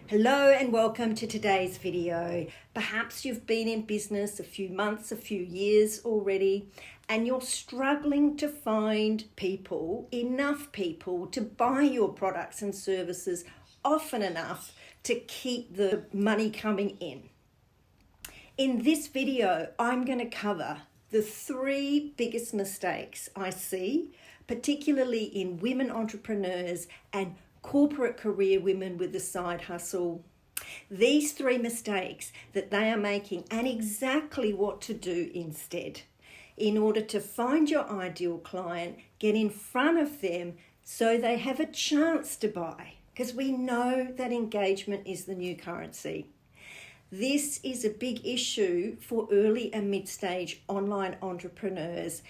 Hello and welcome to today's video. Perhaps you've been in business a few months, a few years already, and you're struggling to find enough people to buy your products and services often enough to keep the money coming in. In this video, I'm going to cover the 3 biggest mistakes I see, particularly in women entrepreneurs and corporate career women with a side hustle. These 3 mistakes that they are making and exactly what to do instead in order to find your ideal client, get in front of them so they have a chance to buy, because we know that engagement is the new currency. This is a big issue for early and mid-stage online entrepreneurs,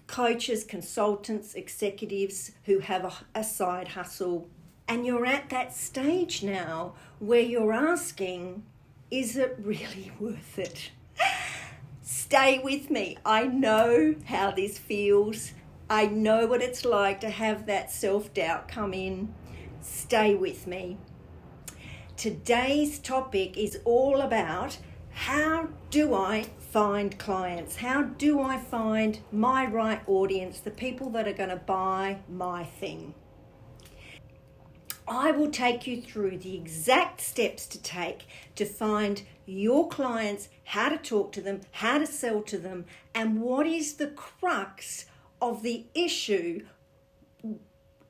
coaches, consultants, executives who have a side hustle. And you're at that stage now where you're asking, is it really worth it? Stay with me. I know how this feels. I know what it's like to have that self-doubt come in. Stay with me. Today's topic is all about how do I find clients? How do I find my right audience, the people that are going to buy my thing? I will take you through the exact steps to take to find your clients, how to talk to them, how to sell to them, and what is the crux of the issue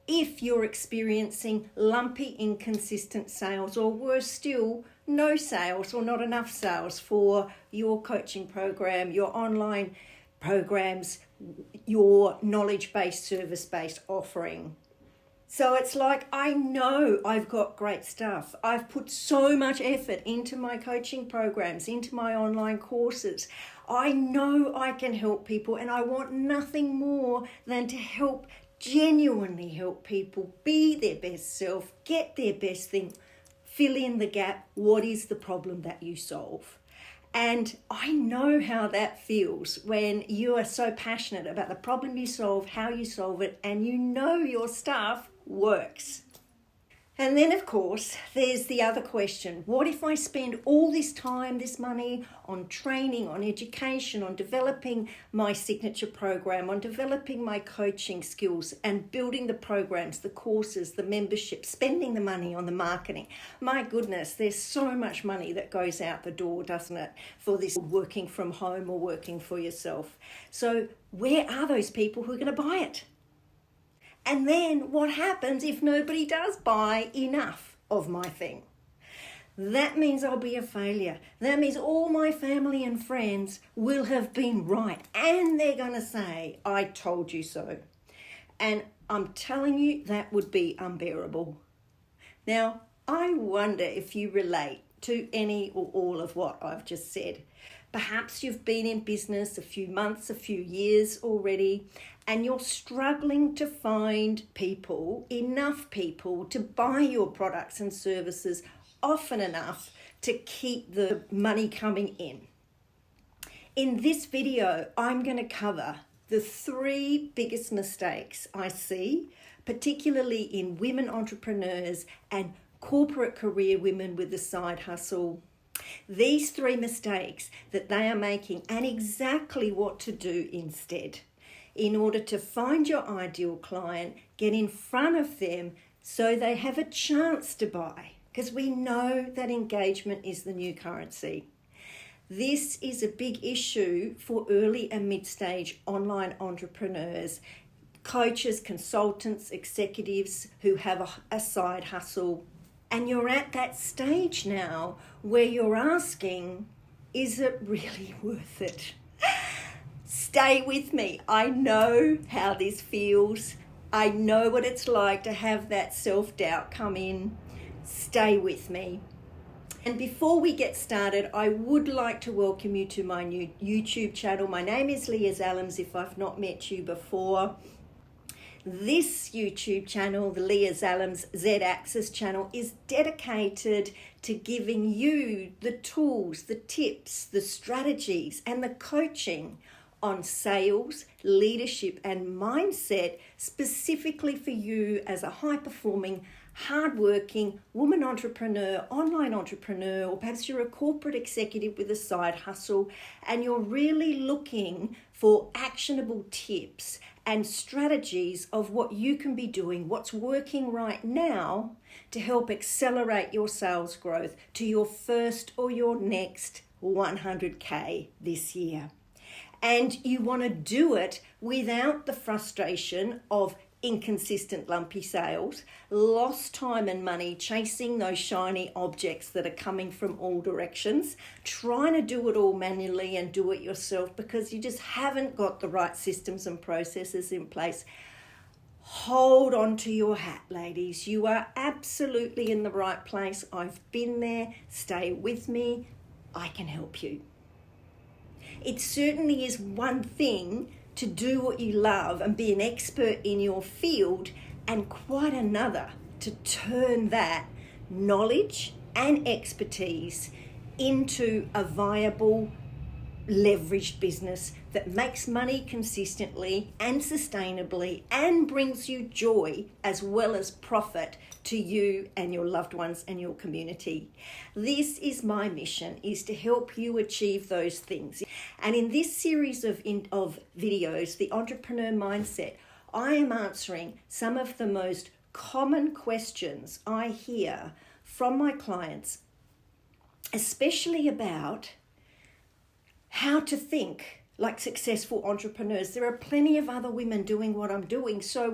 if you're experiencing lumpy, inconsistent sales, or worse still, no sales or not enough sales for your coaching program, your online programs, your knowledge-based, service-based offering. So it's like, I know I've got great stuff. I've put so much effort into my coaching programs, into my online courses. I know I can help people, and I want nothing more than to genuinely help people be their best self, get their best thing, fill in the gap. What is the problem that you solve? And I know how that feels when you are so passionate about the problem you solve, how you solve it, and you know your stuff works. And then, of course, there's the other question. What if I spend all this time, this money on training, on education, on developing my signature program, on developing my coaching skills and building the programs, the courses, the membership, spending the money on the marketing? My goodness, there's so much money that goes out the door, doesn't it, for this working from home or working for yourself. So where are those people who are going to buy it? And then what happens if nobody does buy enough of my thing? That means I'll be a failure. That means all my family and friends will have been right. And they're going to say, I told you so. And I'm telling you, that would be unbearable. Now, I wonder if you relate to any or all of what I've just said. Perhaps you've been in business a few months, a few years already, and you're struggling to find enough people to buy your products and services often enough to keep the money coming in. In this video, I'm going to cover the 3 biggest mistakes I see, particularly in women entrepreneurs and corporate career women with a side hustle. These 3 mistakes that they are making and exactly what to do instead in order to find your ideal client, get in front of them so they have a chance to buy, because we know that engagement is the new currency. This is a big issue for early and mid-stage online entrepreneurs, coaches, consultants, executives who have a side hustle. And you're at that stage now where you're asking, is it really worth it? Stay with me. I know how this feels. I know what it's like to have that self-doubt come in. Stay with me. And before we get started, I would like to welcome you to my new YouTube channel. My name is Lia Zalums, if I've not met you before. This YouTube channel, the Lia Zalums Z-Axis channel, is dedicated to giving you the tools, the tips, the strategies, and the coaching on sales, leadership, and mindset specifically for you as a high-performing, hardworking woman entrepreneur, online entrepreneur, or perhaps you're a corporate executive with a side hustle and you're really looking for actionable tips and strategies of what you can be doing, what's working right now to help accelerate your sales growth to your first or your next 100K this year. And you want to do it without the frustration of inconsistent lumpy sales, lost time and money chasing those shiny objects that are coming from all directions, trying to do it all manually and do it yourself because you just haven't got the right systems and processes in place. Hold on to your hat, ladies. You are absolutely in the right place. I've been there. Stay with me. I can help you. It certainly is one thing to do what you love and be an expert in your field, and quite another to turn that knowledge and expertise into a viable, leveraged business that makes money consistently and sustainably and brings you joy as well as profit to you and your loved ones and your community. This is my mission, is to help you achieve those things. And in this series of videos, The Entrepreneur Mindset, I am answering some of the most common questions I hear from my clients, especially about how to think like successful entrepreneurs. There are plenty of other women doing what I'm doing. So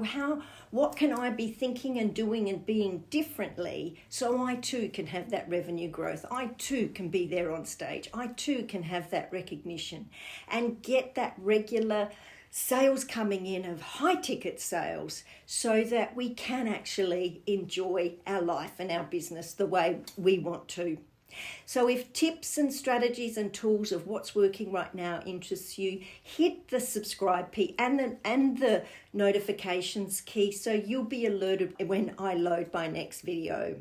what can I be thinking and doing and being differently so I too can have that revenue growth? I too can be there on stage. I too can have that recognition and get that regular sales coming in of high ticket sales so that we can actually enjoy our life and our business the way we want to. So if tips and strategies and tools of what's working right now interests you, hit the subscribe key and the notifications key so you'll be alerted when I load my next video.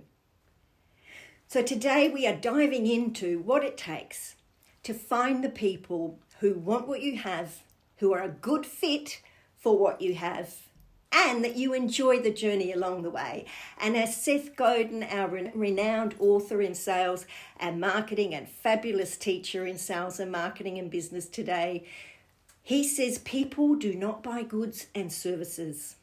So today we are diving into what it takes to find the people who want what you have, who are a good fit for what you have, and that you enjoy the journey along the way. And as Seth Godin, our renowned author in sales and marketing and fabulous teacher in sales and marketing and business today, he says people do not buy goods and services.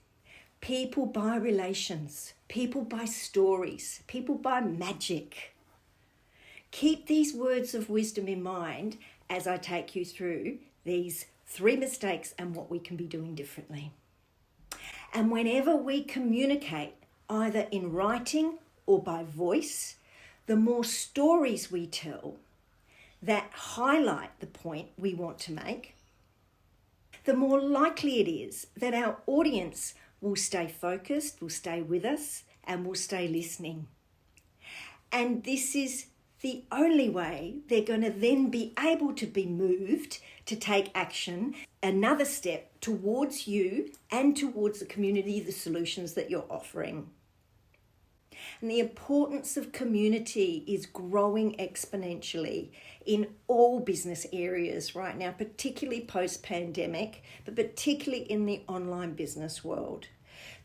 People buy relations. People buy stories. People buy magic. Keep these words of wisdom in mind as I take you through these 3 mistakes and what we can be doing differently. And whenever we communicate, either in writing or by voice, the more stories we tell that highlight the point we want to make, the more likely it is that our audience will stay focused, will stay with us, and will stay listening. And this is the only way they're going to then be able to be moved to take action, another step towards you and towards the community, the solutions that you're offering. And the importance of community is growing exponentially in all business areas right now, particularly post-pandemic, but particularly in the online business world.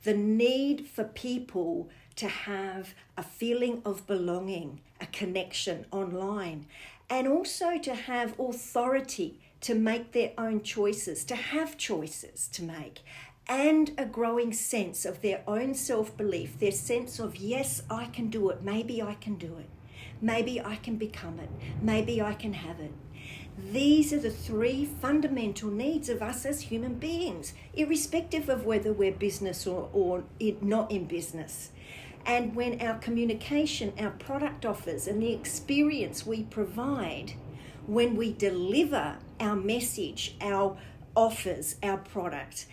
The need for people to have a feeling of belonging, a connection online, and also to have authority to make their own choices, to have choices to make, and a growing sense of their own self-belief, their sense of, yes, I can do it, maybe I can do it, maybe I can become it, maybe I can have it. These are the 3 fundamental needs of us as human beings, irrespective of whether we're business or not in business. And when our communication, our product offers, and the experience we provide, when we deliver our message, our offers, our product,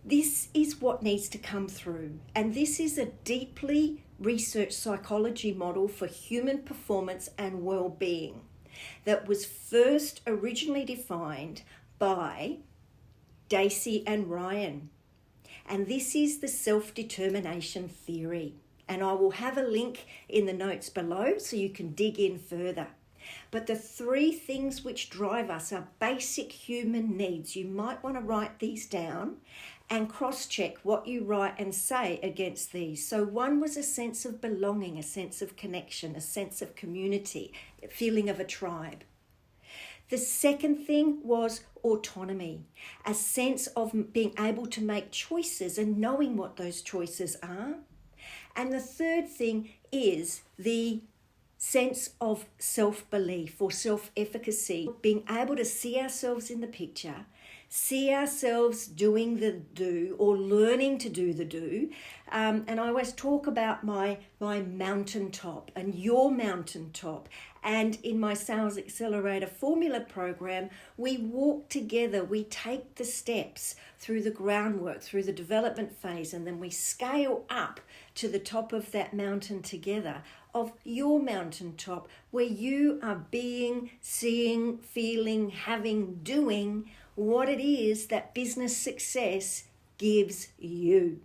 this is what needs to come through. And this is a deeply researched psychology model for human performance and well-being that was first originally defined by Dacey and Ryan. And this is the self-determination theory. And I will have a link in the notes below so you can dig in further. But the 3 things which drive us are basic human needs. You might want to write these down and cross-check what you write and say against these. So one was a sense of belonging, a sense of connection, a sense of community, a feeling of a tribe. The second thing was autonomy, a sense of being able to make choices and knowing what those choices are. And the third thing is the sense of self-belief or self-efficacy, being able to see ourselves in the picture, see ourselves doing the do or learning to do the do. And I always talk about my mountaintop and your mountaintop. And in my Sales Accelerator Formula program, we walk together, we take the steps through the groundwork, through the development phase, and then we scale up to the top of that mountain together, of your mountaintop, where you are being, seeing, feeling, having, doing what it is that business success gives you.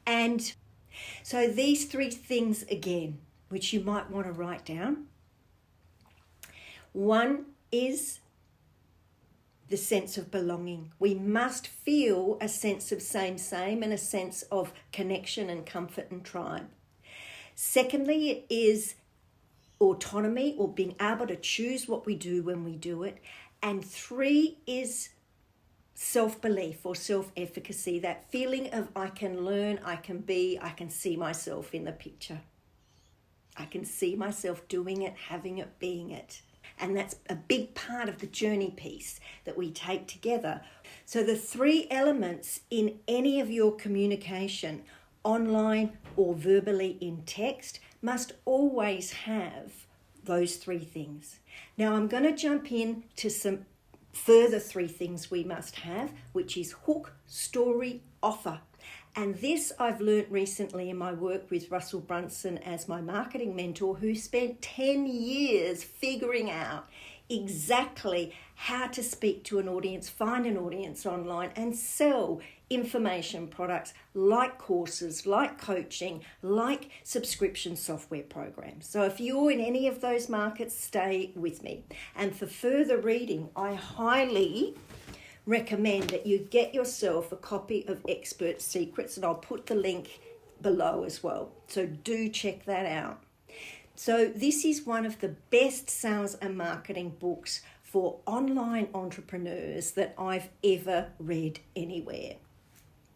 And so these three things again, which you might want to write down. One is the sense of belonging. We must feel a sense of same and a sense of connection and comfort and tribe. Secondly, it is autonomy, or being able to choose what we do when we do it. And three is self-belief or self-efficacy, that feeling of I can learn, I can be, I can see myself in the picture. I can see myself doing it, having it, being it. And that's a big part of the journey piece that we take together. So the three elements in any of your communication, online or verbally in text, must always have those three things. Now I'm going to jump in to some further three things we must have, which is hook, story, offer. And this I've learnt recently in my work with Russell Brunson as my marketing mentor, who spent 10 years figuring out exactly how to speak to an audience, find an audience online and sell information products like courses, like coaching, like subscription software programs. So if you're in any of those markets, stay with me. And for further reading, I highly recommend that you get yourself a copy of Expert Secrets, and I'll put the link below as well. So do check that out. So this is one of the best sales and marketing books for online entrepreneurs that I've ever read anywhere.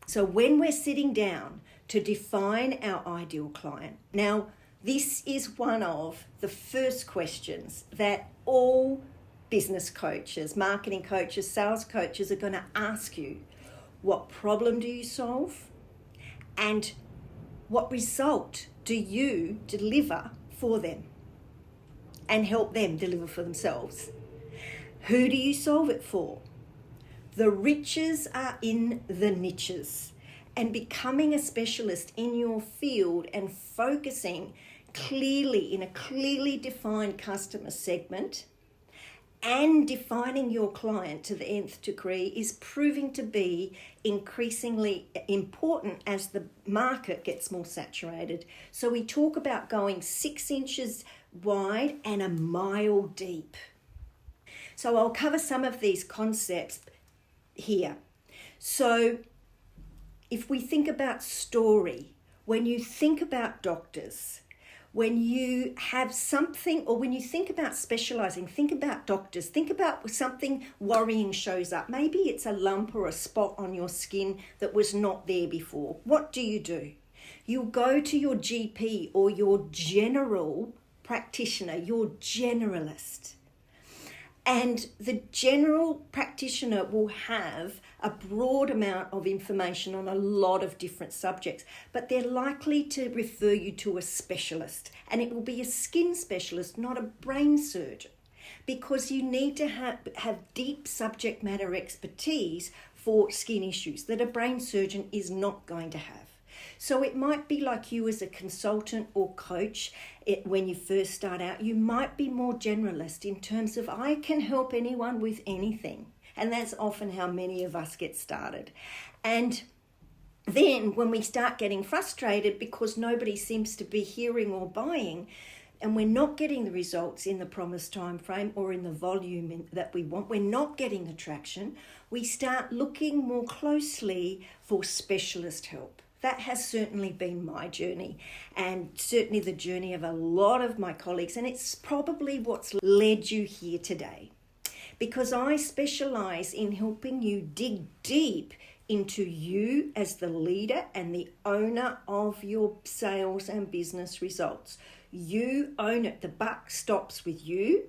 So when we're sitting down to define our ideal client, now this is one of the first questions that all business coaches, marketing coaches, sales coaches are going to ask you. What problem do you solve? And what result do you deliver for them and help them deliver for themselves? Who do you solve it for? The riches are in the niches, and becoming a specialist in your field and focusing clearly in a clearly defined customer segment and defining your client to the nth degree is proving to be increasingly important as the market gets more saturated. So we talk about going 6 inches wide and a mile deep. So I'll cover some of these concepts here. So if we think about story, when you think about doctors, when you have something, or when you think about specializing, think about doctors, think about something worrying shows up. Maybe it's a lump or a spot on your skin that was not there before. What do? You'll go to your GP or your general practitioner, your generalist. And the general practitioner will have a broad amount of information on a lot of different subjects, but they're likely to refer you to a specialist, and it will be a skin specialist, not a brain surgeon, because you need to have deep subject matter expertise for skin issues that a brain surgeon is not going to have. So it might be like you as a consultant or coach when you first start out. You might be more generalist in terms of I can help anyone with anything. And that's often how many of us get started. And then when we start getting frustrated because nobody seems to be hearing or buying, and we're not getting the results in the promised time frame or in the volume that we want, we're not getting the traction, we start looking more closely for specialist help. That has certainly been my journey, and certainly the journey of a lot of my colleagues, and it's probably what's led you here today. Because I specialise in helping you dig deep into you as the leader and the owner of your sales and business results. You own it. The buck stops with you.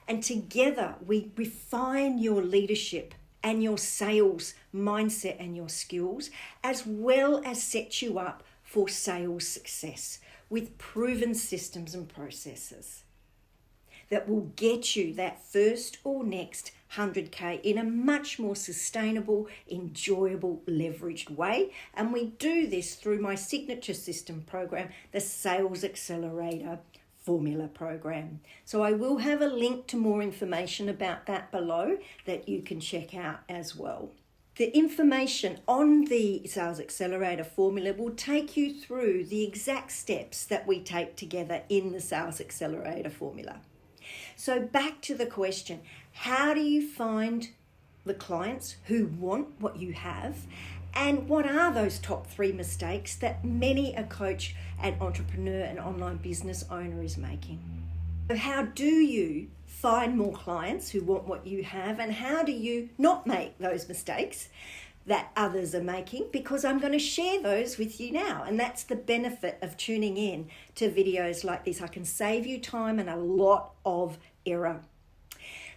And together we refine your leadership and your sales mindset and your skills, as well as set you up for sales success with proven systems and processes that will get you that first or next 100K in a much more sustainable, enjoyable, leveraged way. And we do this through my signature system program, the Sales Accelerator Formula program. So I will have a link to more information about that below that you can check out as well. The information on the Sales Accelerator Formula will take you through the exact steps that we take together in the Sales Accelerator Formula. So back to the question, how do you find the clients who want what you have? And what are those top 3 mistakes that many a coach and entrepreneur and online business owner is making? So how do you find more clients who want what you have, and how do you not make those mistakes that others are making? Because I'm going to share those with you now, and that's the benefit of tuning in to videos like this. I can save you time and a lot of error.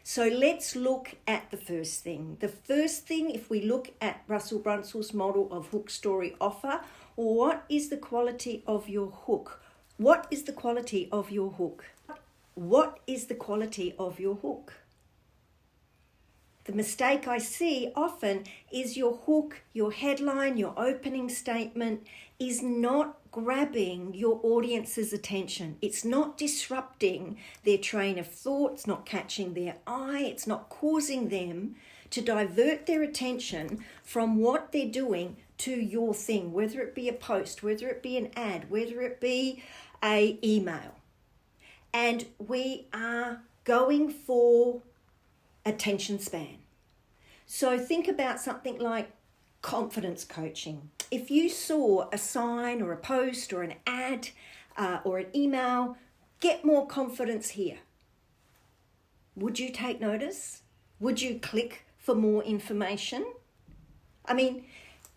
So let's look at the first thing. The first thing, if we look at Russell Brunsell's model of hook, story, offer, what is the quality of your hook? What is the quality of your hook? What is the quality of your hook? The mistake I see often is your hook, your headline, your opening statement is not grabbing your audience's attention. It's not disrupting their train of thought. It's not catching their eye. It's not causing them to divert their attention from what they're doing to your thing, whether it be a post, whether it be an ad, whether it be an email. And we are going for attention span. So think about something like confidence coaching. If you saw a sign or a post or an ad or an email, get more confidence here, would you take notice? Would you click for more information? I mean,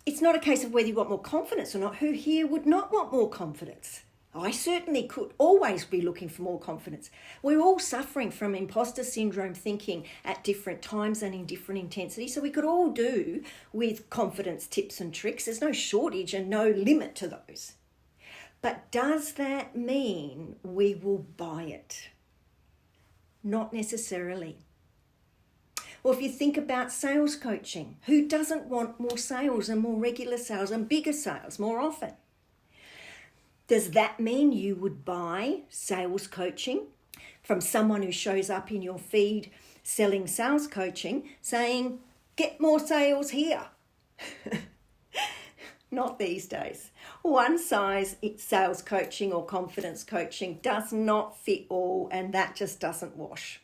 it's not a case of whether you want more confidence or not. Who here would not want more confidence? I certainly could always be looking for more confidence. We're all suffering from imposter syndrome thinking at different times and in different intensities. So we could all do with confidence tips and tricks. There's no shortage and no limit to those. But does that mean we will buy it? Not necessarily. Or if you think about sales coaching, who doesn't want more sales and more regular sales and bigger sales more often? Does that mean you would buy sales coaching from someone who shows up in your feed selling sales coaching saying, get more sales here? Not these days. One size sales coaching or confidence coaching does not fit all, and that just doesn't wash.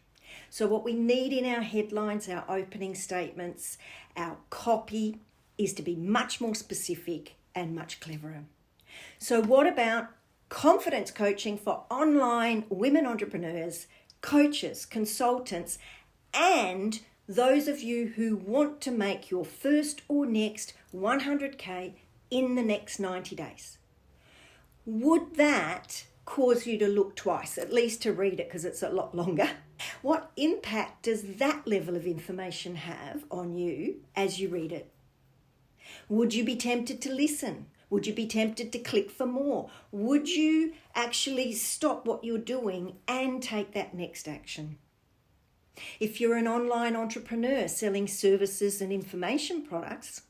So what we need in our headlines, our opening statements, our copy is to be much more specific and much cleverer. So what about confidence coaching for online women entrepreneurs, coaches, consultants, and those of you who want to make your first or next 100K in the next 90 days? Would that cause you to look twice, at least to read it because it's a lot longer? What impact does that level of information have on you as you read it? Would you be tempted to listen? Would you be tempted to click for more? Would you actually stop what you're doing and take that next action? If you're an online entrepreneur selling services and information products,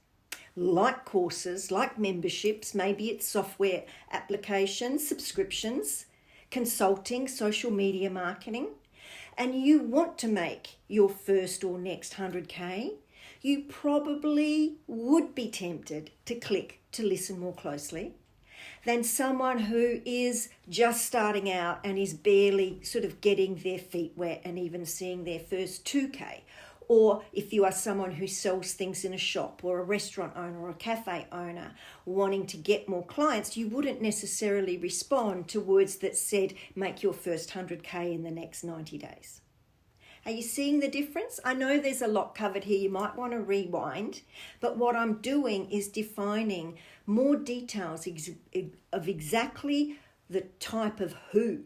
like courses, like memberships, maybe it's software applications, subscriptions, consulting, social media marketing, and you want to make your first or next 100K, you probably would be tempted to click to listen more closely. than someone who is just starting out and is barely sort of getting their feet wet and even seeing their first 2K. Or if you are someone who sells things in a shop or a restaurant owner or a cafe owner wanting to get more clients, you wouldn't necessarily respond to words that said, make your first 100K in the next 90 days. Are you seeing the difference? I know there's a lot covered here. You might want to rewind, but what I'm doing is defining more details of exactly the type of who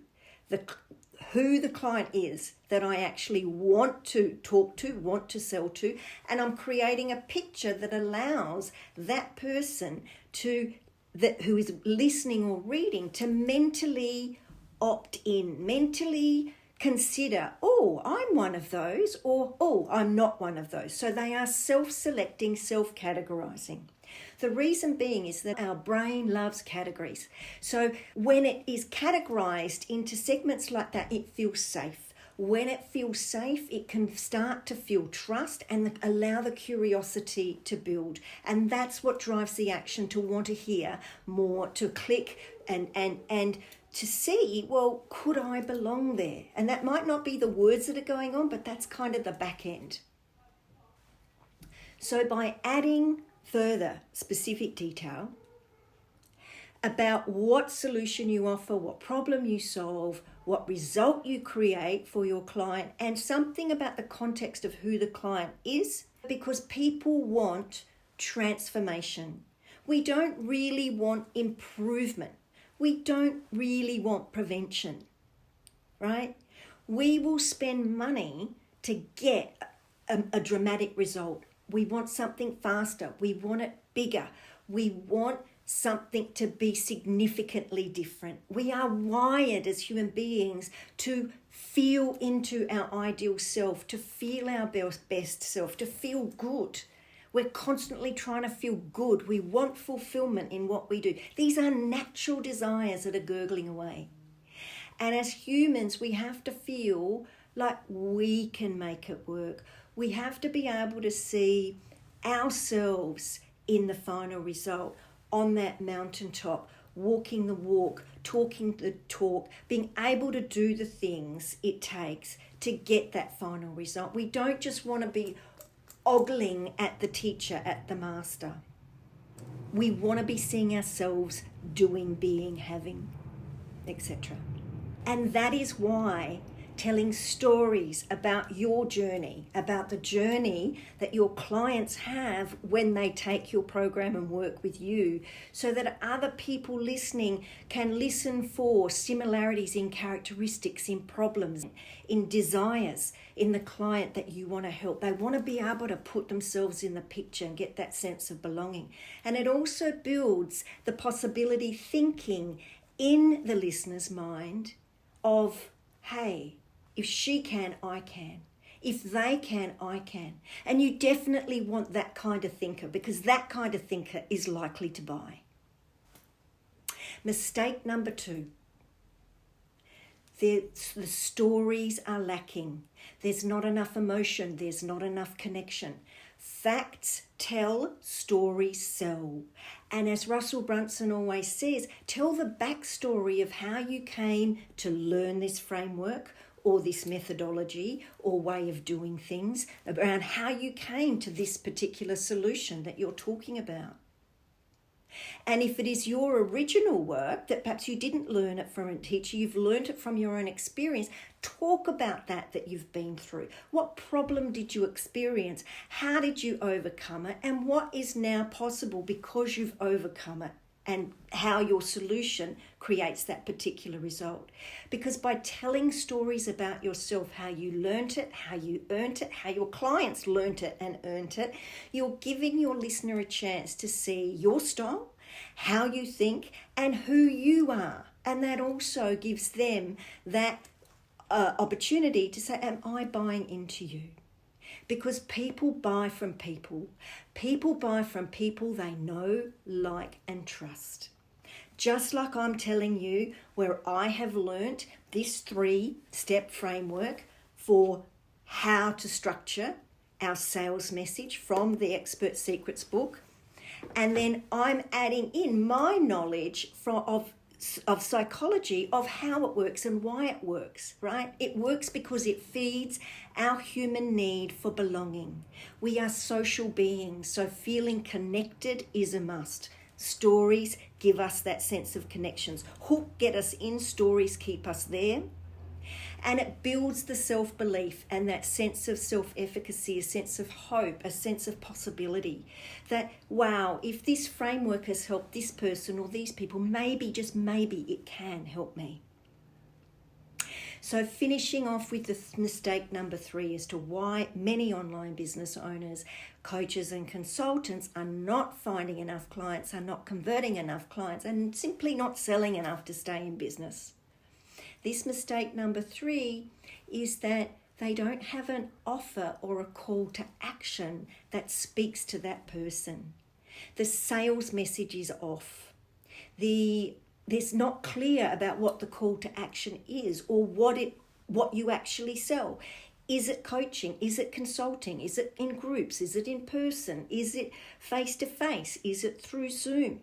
the client is that I actually want to talk to, want to sell to, and I'm creating a picture that allows that person who is listening or reading to mentally opt in, mentally consider, oh, I'm one of those, or oh, I'm not one of those. So they are self-selecting, self-categorizing. The reason being is that our brain loves categories. So when it is categorized into segments like that, it feels safe. When it feels safe, it can start to feel trust and allow the curiosity to build. And that's what drives the action to want to hear more, to click and to see, well, could I belong there? And that might not be the words that are going on, but that's kind of the back end. So by adding further specific detail about what solution you offer, what problem you solve, what result you create for your client, and something about the context of who the client is, because people want transformation. We don't really want improvement. We don't really want prevention, right? We will spend money to get a dramatic result. We want something faster. We want it bigger. We want something to be significantly different. We are wired as human beings to feel into our ideal self, to feel our best self, to feel good. We're constantly trying to feel good. We want fulfillment in what we do. These are natural desires that are gurgling away. And as humans, we have to feel like we can make it work. We have to be able to see ourselves in the final result, on that mountaintop, walking the walk, talking the talk, being able to do the things it takes to get that final result. We don't just want to be ogling at the teacher, at the master. We want to be seeing ourselves doing, being, having, etc. And that is why telling stories about your journey, about the journey that your clients have when they take your program and work with you, so that other people listening can listen for similarities in characteristics, in problems, in desires, in the client that you want to help. They want to be able to put themselves in the picture and get that sense of belonging. And it also builds the possibility thinking in the listener's mind of, hey, if she can, I can. If they can, I can. And you definitely want that kind of thinker, because that kind of thinker is likely to buy. Mistake number 2. The stories are lacking. There's not enough emotion. There's not enough connection. Facts tell, stories sell. And as Russell Brunson always says, tell the backstory of how you came to learn this framework, or this methodology or way of doing things, around how you came to this particular solution that you're talking about. And if it is your original work that perhaps you didn't learn it from a teacher, you've learned it from your own experience, talk about that you've been through. What problem did you experience? How did you overcome it? And what is now possible because you've overcome it? And how your solution creates that particular result. Because by telling stories about yourself, how you learnt it, how you earned it, how your clients learnt it and earned it, you're giving your listener a chance to see your style, how you think, and who you are. And that also gives them that opportunity to say, am I buying into you? Because people buy from people. People buy from people they know, like, and trust. Just like I'm telling you where I have learnt this 3-step framework for how to structure our sales message from the Expert Secrets book. And then I'm adding in my knowledge of psychology, of how it works and why it works, right? It works because it feeds our human need for belonging. We are social beings, so feeling connected is a must. Stories give us that sense of connections. Hook get us in, stories keep us there. And it builds the self-belief and that sense of self-efficacy, a sense of hope, a sense of possibility. That, wow, if this framework has helped this person or these people, maybe, just maybe, it can help me. So finishing off with the mistake number 3 as to why many online business owners, coaches and consultants are not finding enough clients, are not converting enough clients, and simply not selling enough to stay in business. This mistake number 3 is that they don't have an offer or a call to action that speaks to that person. The sales message is off. There's not clear about what the call to action is or what you actually sell. Is it coaching? Is it consulting? Is it in groups? Is it in person? Is it face-to-face? Is it through Zoom?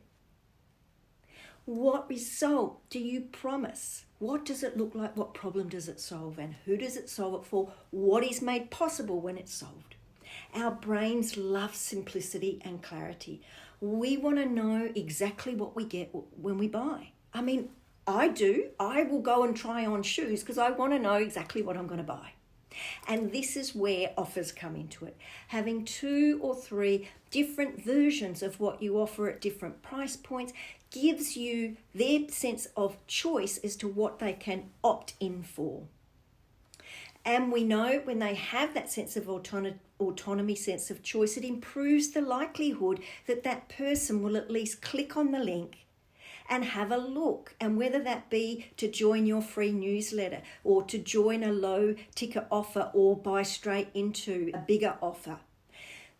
What result do you promise? What does it look like? What problem does it solve? And who does it solve it for? What is made possible when it's solved? Our brains love simplicity and clarity. We want to know exactly what we get when we buy. I mean, I do. I will go and try on shoes because I want to know exactly what I'm going to buy. And this is where offers come into it. Having 2 or 3 different versions of what you offer at different price points gives you their sense of choice as to what they can opt in for. And we know when they have that sense of autonomy, sense of choice, it improves the likelihood that that person will at least click on the link and have a look, and whether that be to join your free newsletter or to join a low ticket offer or buy straight into a bigger offer.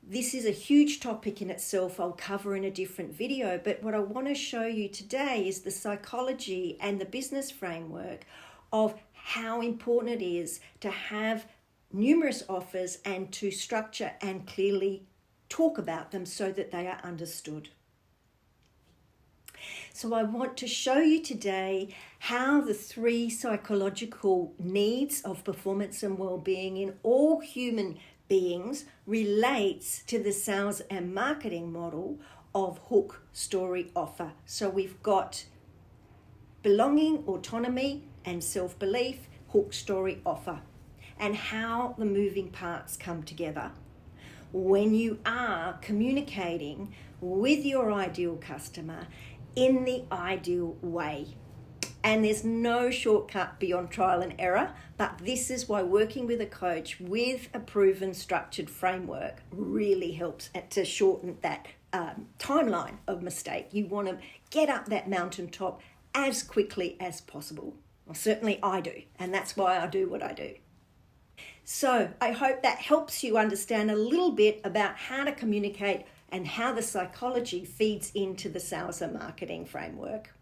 This is a huge topic in itself I'll cover in a different video, but what I want to show you today is the psychology and the business framework of how important it is to have numerous offers and to structure and clearly talk about them so that they are understood. So I want to show you today how the 3 psychological needs of performance and well-being in all human beings relates to the sales and marketing model of hook, story, offer. So we've got belonging, autonomy and self-belief, hook, story, offer, and how the moving parts come together when you are communicating with your ideal customer in the ideal way. And there's no shortcut beyond trial and error, but this is why working with a coach with a proven structured framework really helps to shorten that timeline of mistake. You want to get up that mountaintop as quickly as possible. Well, certainly I do, and that's why I do what I do. So I hope that helps you understand a little bit about how to communicate and how the psychology feeds into the sales and marketing framework.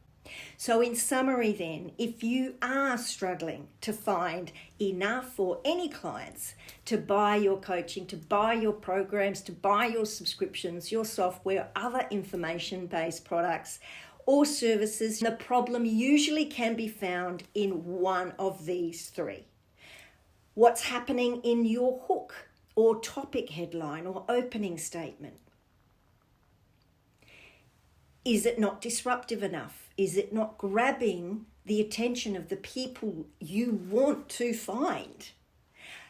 So in summary then, if you are struggling to find enough or any clients to buy your coaching, to buy your programs, to buy your subscriptions, your software, other information-based products or services, the problem usually can be found in one of these 3. What's happening in your hook or topic headline or opening statement? Is it not disruptive enough? Is it not grabbing the attention of the people you want to find?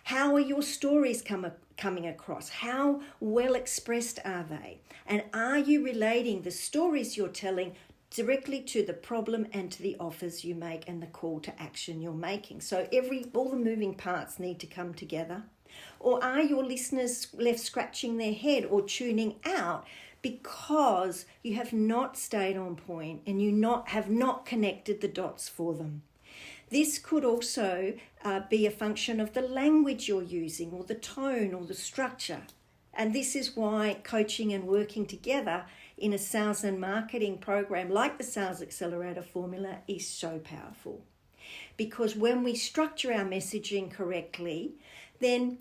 How are your stories coming across? How well expressed are they? And are you relating the stories you're telling directly to the problem and to the offers you make and the call to action you're making? So all the moving parts need to come together. Or are your listeners left scratching their head or tuning out because you have not stayed on point and you have not connected the dots for them? This could also be a function of the language you're using or the tone or the structure. And this is why coaching and working together in a sales and marketing program like the Sales Accelerator Formula is so powerful. Because when we structure our messaging correctly, then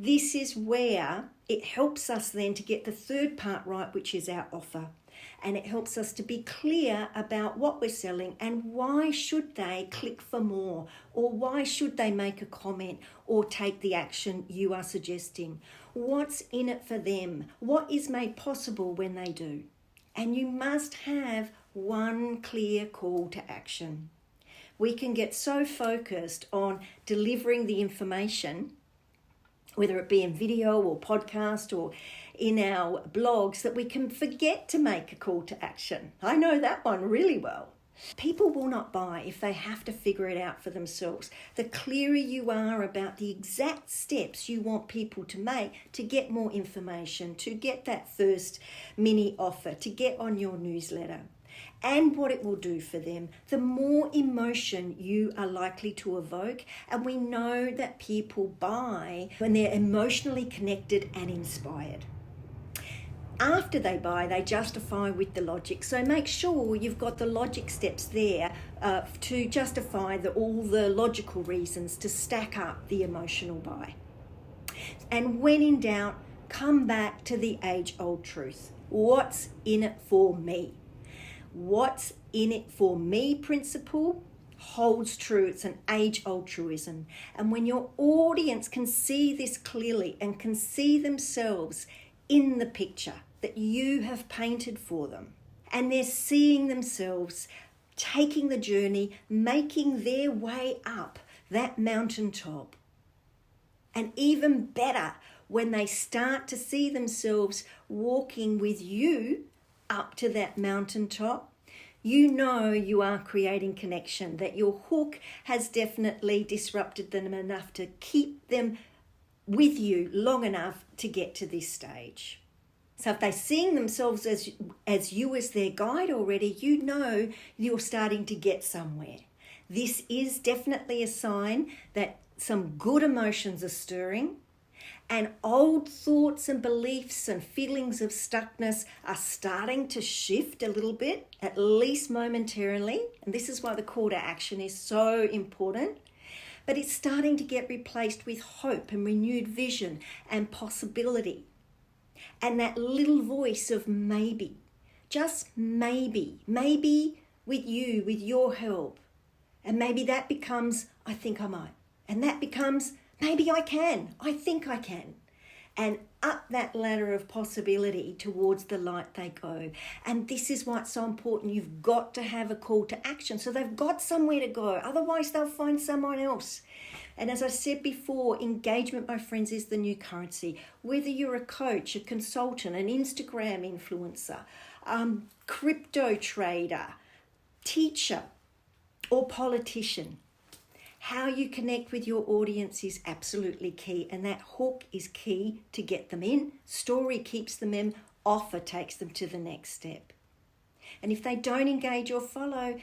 This is where it helps us then to get the third part right, which is our offer. And it helps us to be clear about what we're selling and why should they click for more, or why should they make a comment or take the action you are suggesting. What's in it for them? What is made possible when they do? And you must have one clear call to action. We can get so focused on delivering the information, whether it be in video or podcast or in our blogs, that we can forget to make a call to action. I know that one really well. People will not buy if they have to figure it out for themselves. The clearer you are about the exact steps you want people to make to get more information, to get that first mini offer, to get on your newsletter, and what it will do for them, the more emotion you are likely to evoke. And we know that people buy when they're emotionally connected and inspired. After they buy, they justify with the logic. So make sure you've got the logic steps there to justify all the logical reasons to stack up the emotional buy. And when in doubt, come back to the age-old truth. What's in it for me? What's in it for me principle holds true. It's an age-old truism. And when your audience can see this clearly and can see themselves in the picture that you have painted for them, and they're seeing themselves taking the journey, making their way up that mountaintop, and even better, when they start to see themselves walking with you up to that mountaintop, you know you are creating connection, that your hook has definitely disrupted them enough to keep them with you long enough to get to this stage. So if they're seeing themselves as you as their guide already, you know you're starting to get somewhere. This is definitely a sign that some good emotions are stirring, and old thoughts and beliefs and feelings of stuckness are starting to shift a little bit, at least momentarily. And this is why the call to action is so important. But it's starting to get replaced with hope and renewed vision and possibility. And that little voice of maybe, just maybe with you, with your help. And maybe that becomes, I think I might. And that becomes, maybe I can, I think I can. And up that ladder of possibility towards the light they go. And this is why it's so important. You've got to have a call to action. So they've got somewhere to go. Otherwise, they'll find someone else. And as I said before, engagement, my friends, is the new currency. Whether you're a coach, a consultant, an Instagram influencer, crypto trader, teacher, or politician, how you connect with your audience is absolutely key. And that hook is key to get them in. Story keeps them in. Offer takes them to the next step. And if they don't engage or follow,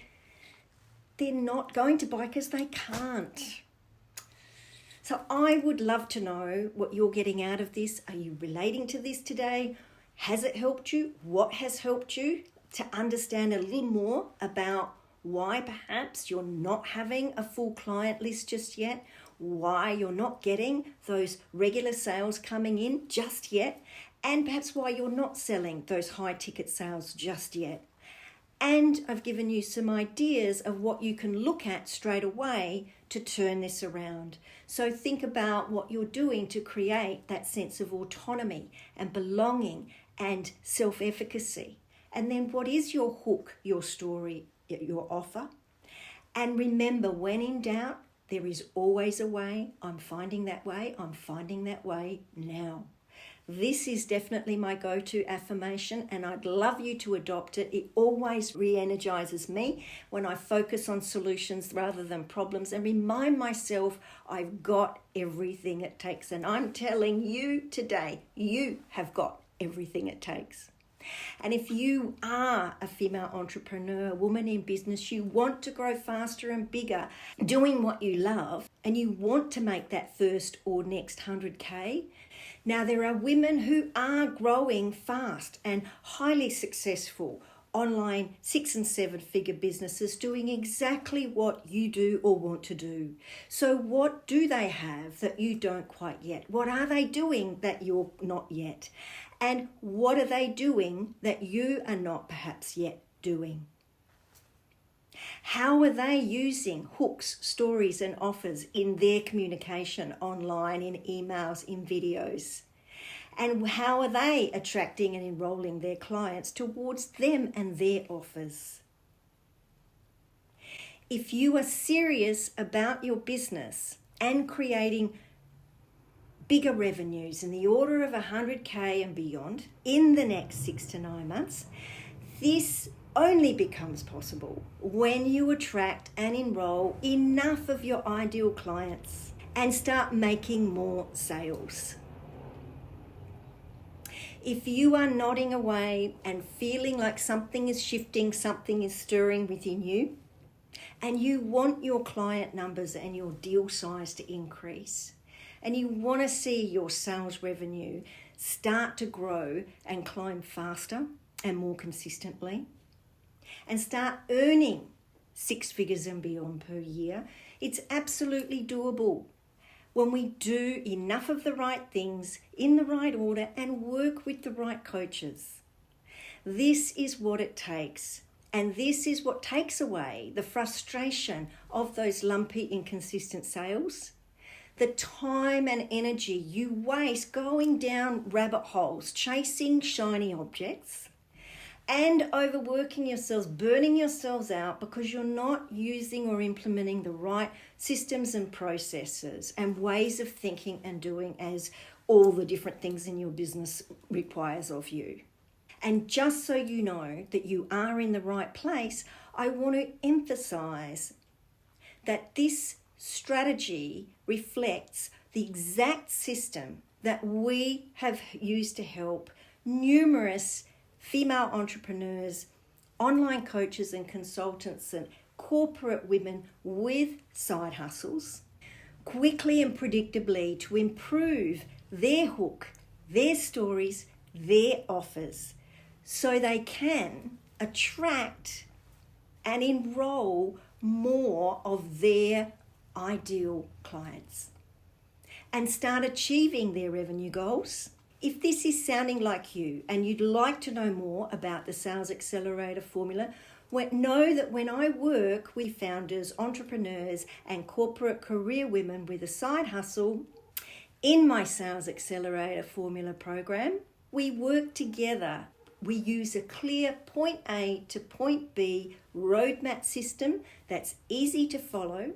they're not going to buy because they can't. So I would love to know what you're getting out of this. Are you relating to this today? Has it helped you? What has helped you to understand a little more about why perhaps you're not having a full client list just yet? Why you're not getting those regular sales coming in just yet? And perhaps why you're not selling those high ticket sales just yet? And I've given you some ideas of what you can look at straight away to turn this around. So think about what you're doing to create that sense of autonomy and belonging and self-efficacy. And then what is your hook, your story, your offer? And remember, when in doubt, there is always a way. I'm finding that way. I'm finding that way now. This is definitely my go-to affirmation, and I'd love you to adopt it. It always re-energizes me when I focus on solutions rather than problems and remind myself I've got everything it takes. And I'm telling you today, you have got everything it takes. And if you are a female entrepreneur, woman in business, you want to grow faster and bigger, doing what you love, and you want to make that first or next 100K, now there are women who are growing fast and highly successful online 6 and 7 figure businesses doing exactly what you do or want to do. So what do they have that you don't quite yet? What are they doing that you're not yet? And what are they doing that you are not perhaps yet doing? How are they using hooks, stories and offers in their communication online, in emails, in videos? And how are they attracting and enrolling their clients towards them and their offers? If you are serious about your business and creating bigger revenues in the order of 100K and beyond in the next 6 to 9 months, this only becomes possible when you attract and enroll enough of your ideal clients and start making more sales. If you are nodding away and feeling like something is shifting, something is stirring within you, and you want your client numbers and your deal size to increase, and you want to see your sales revenue start to grow and climb faster and more consistently, and start earning 6 figures and beyond per year, it's absolutely doable when we do enough of the right things in the right order and work with the right coaches. This is what it takes, and this is what takes away the frustration of those lumpy, inconsistent sales, the time and energy you waste going down rabbit holes, chasing shiny objects, and overworking yourselves, burning yourselves out because you're not using or implementing the right systems and processes and ways of thinking and doing as all the different things in your business requires of you. And just so you know that you are in the right place, I want to emphasize that this strategy reflects the exact system that we have used to help numerous female entrepreneurs, online coaches and consultants and corporate women with side hustles quickly and predictably to improve their hook, their stories, their offers, so they can attract and enroll more of their ideal clients and start achieving their revenue goals. If this is sounding like you and you'd like to know more about the Sales Accelerator formula, know that when I work with founders, entrepreneurs and corporate career women with a side hustle in my Sales Accelerator formula program, we work together. We use a clear point A to point B roadmap system that's easy to follow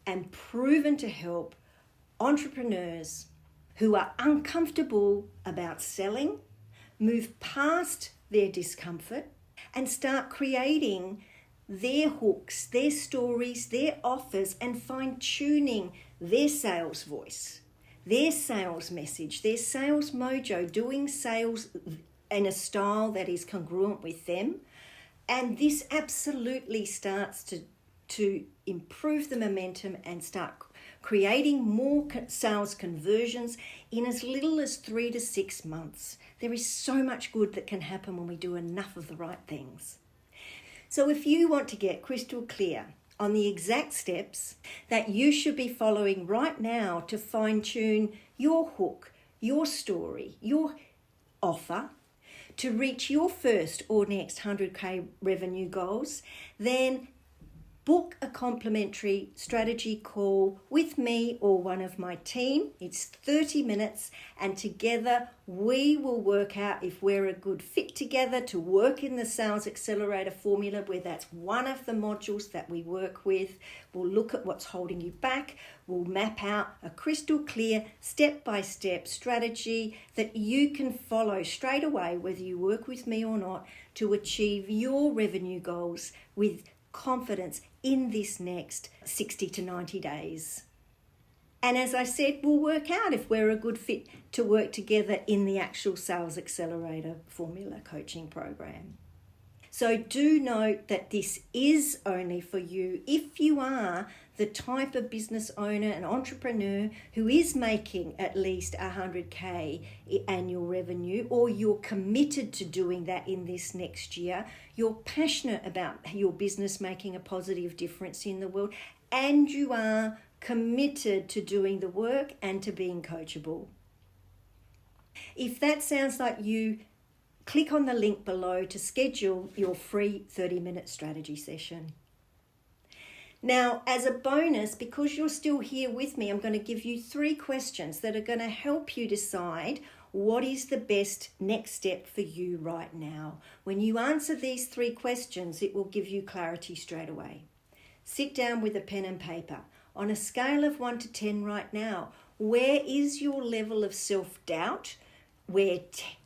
and proven to help entrepreneurs who are uncomfortable about selling, move past their discomfort and start creating their hooks, their stories, their offers, and fine-tuning their sales voice, their sales message, their sales mojo, doing sales in a style that is congruent with them. And this absolutely starts to improve the momentum and start creating more sales conversions in as little as 3 to 6 months. There is so much good that can happen when we do enough of the right things. So if you want to get crystal clear on the exact steps that you should be following right now to fine-tune your hook, your story, your offer, to reach your first or next 100K revenue goals, then book a complimentary strategy call with me or one of my team. It's 30 minutes and together we will work out if we're a good fit together to work in the Sales Accelerator formula, where that's one of the modules that we work with. We'll look at what's holding you back. We'll map out a crystal clear step-by-step strategy that you can follow straight away, whether you work with me or not, to achieve your revenue goals with confidence in this next 60 to 90 days. And as I said, we'll work out if we're a good fit to work together in the actual Sales Accelerator formula coaching program. So do note that this is only for you if you are the type of business owner and entrepreneur who is making at least 100K annual revenue, or you're committed to doing that in this next year, you're passionate about your business making a positive difference in the world, and you are committed to doing the work and to being coachable. If that sounds like you, click on the link below to schedule your free 30-minute strategy session. Now, as a bonus, because you're still here with me, I'm going to give you 3 questions that are going to help you decide what is the best next step for you right now. When you answer these 3 questions, it will give you clarity straight away. Sit down with a pen and paper. On a scale of 1 to 10 right now, where is your level of self-doubt? Where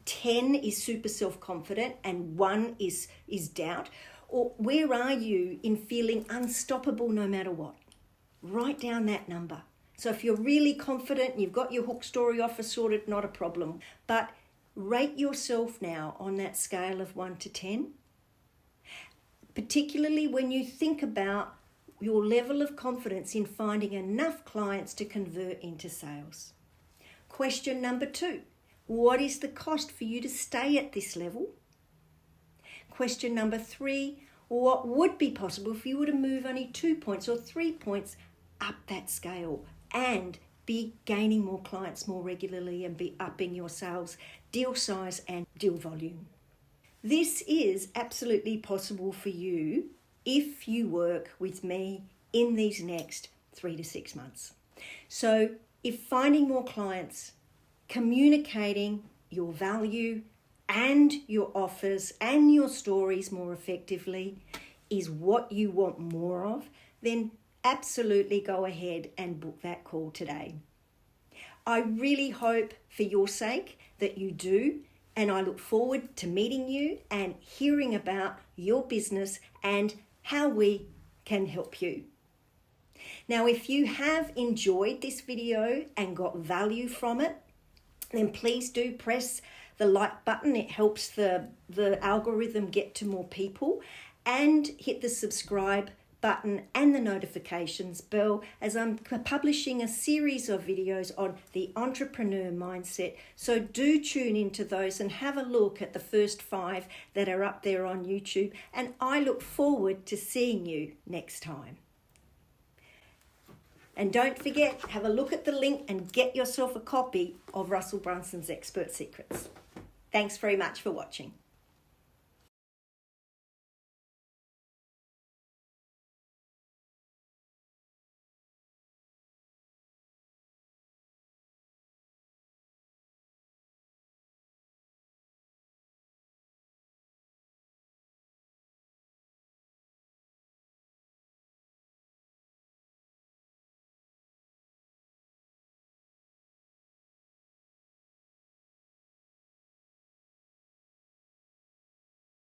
10 is super self-confident and 1 is doubt? Or where are you in feeling unstoppable no matter what? Write down that number. So if you're really confident, you've got your hook story offer sorted, not a problem. But rate yourself now on that scale of 1 to 10. Particularly when you think about your level of confidence in finding enough clients to convert into sales. Question number 2. What is the cost for you to stay at this level? Question number 3, what would be possible if you were to move only 2 points or 3 points up that scale and be gaining more clients more regularly and be upping your sales, deal size and deal volume? This is absolutely possible for you if you work with me in these next 3 to 6 months. So if finding more clients, communicating your value and your offers and your stories more effectively is what you want more of, then absolutely go ahead and book that call today. I really hope for your sake that you do, and I look forward to meeting you and hearing about your business and how we can help you. Now, if you have enjoyed this video and got value from it, then please do press the like button. It helps the algorithm get to more people, and hit the subscribe button and the notifications bell, as I'm publishing a series of videos on the entrepreneur mindset. So do tune into those and have a look at the first 5 that are up there on YouTube, and I look forward to seeing you next time. And don't forget, have a look at the link and get yourself a copy of Russell Brunson's Expert Secrets. Thanks very much for watching.